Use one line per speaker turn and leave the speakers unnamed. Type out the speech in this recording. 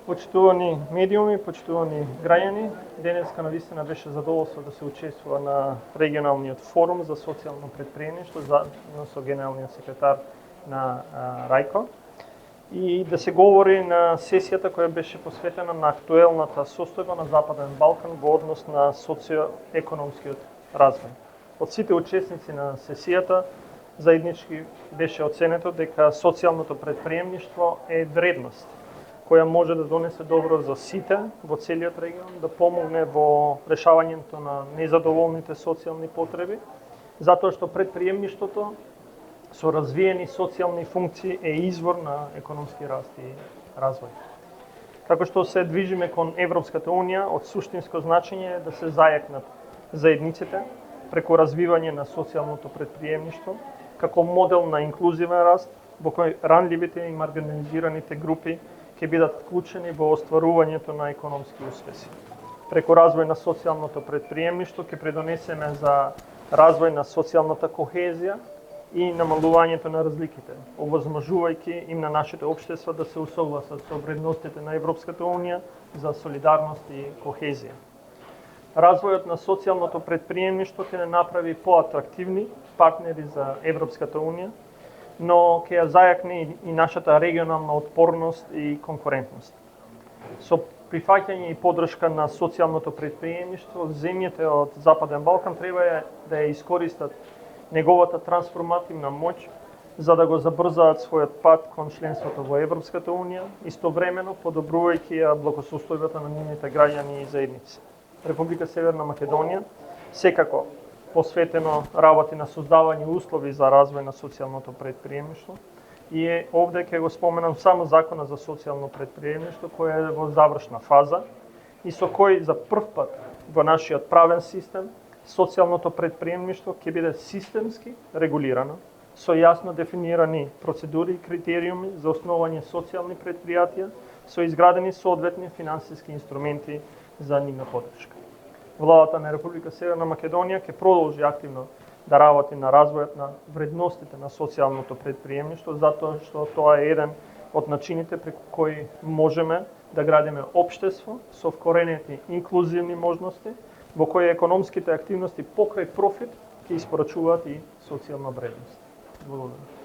Почитувани медиуми, почитувани граѓани, денеска навистина беше задоволство да се учествува на регионалниот форум за социјално претприемништво заедно со генералниот секретар на Рајко и да се говори на сесијата која беше посветена на актуелната состојба на Западен Балкан во однос на социјоекономскиот развој. Од сите учесници на сесијата заеднички беше оценето дека социјалното претприемништво е вредност која може да донесе добро за сите во целиот регион, да помогне во решавањето на незадоволните социјални потреби, затоа што претприемништвото со развиени социјални функции е извор на економски раст и развој. Како што се движиме кон Европската Унија, од суштинско значење е да се зајакнат заедниците преку развивање на социјалното претприемништво како модел на инклузивен раст во кој ранливите и маргинализираните групи ќе бидат вклучени во остварувањето на економски успеси. Преку развој на социјалното претприемништво ќе придонесеме за развој на социјалната кохезија и намалувањето на разликите, овозможувајќи им на нашите општества да се усогласат со вредностите на Европската Унија за солидарност и кохезија. Развојот на социјалното претприемништво ќе не направи поатрактивни партнери за Европската Унија, но ќе ја зајакне и нашата регионална отпорност и конкурентност. Со прифаќање и поддршка на социјалното претприемништво, земјите од Западен Балкан треба да ја искористат неговата трансформативна моќ за да го забрзаат својот пат кон членството во Европската Унија, истовремено подобрувајќи ја благосостојбата на нивните граѓани и заедници. Република Северна Македонија секако посветено работи на создавање услови за развој на социјалното претприемништво и овде ќе го споменам само Закона за социјално претприемништво кој е во завршна фаза и со кој за прв пат во нашиот правен систем социјалното претприемништво ќе биде системски регулирано со јасно дефинирани процедури и критериуми за основање социјални претпријатија со изградени соодветни финансиски инструменти за нивна поддршка. Владата на Република Северна Македонија ќе продолжи активно да работи на развојот на вредностите на социјалното претприемништво, затоа што тоа е еден од начините преку кои можеме да градиме општество со вкоренети инклузивни можности, во кои економските активности покрај профит ќе испорачуваат и социјална вредност. Благодарам.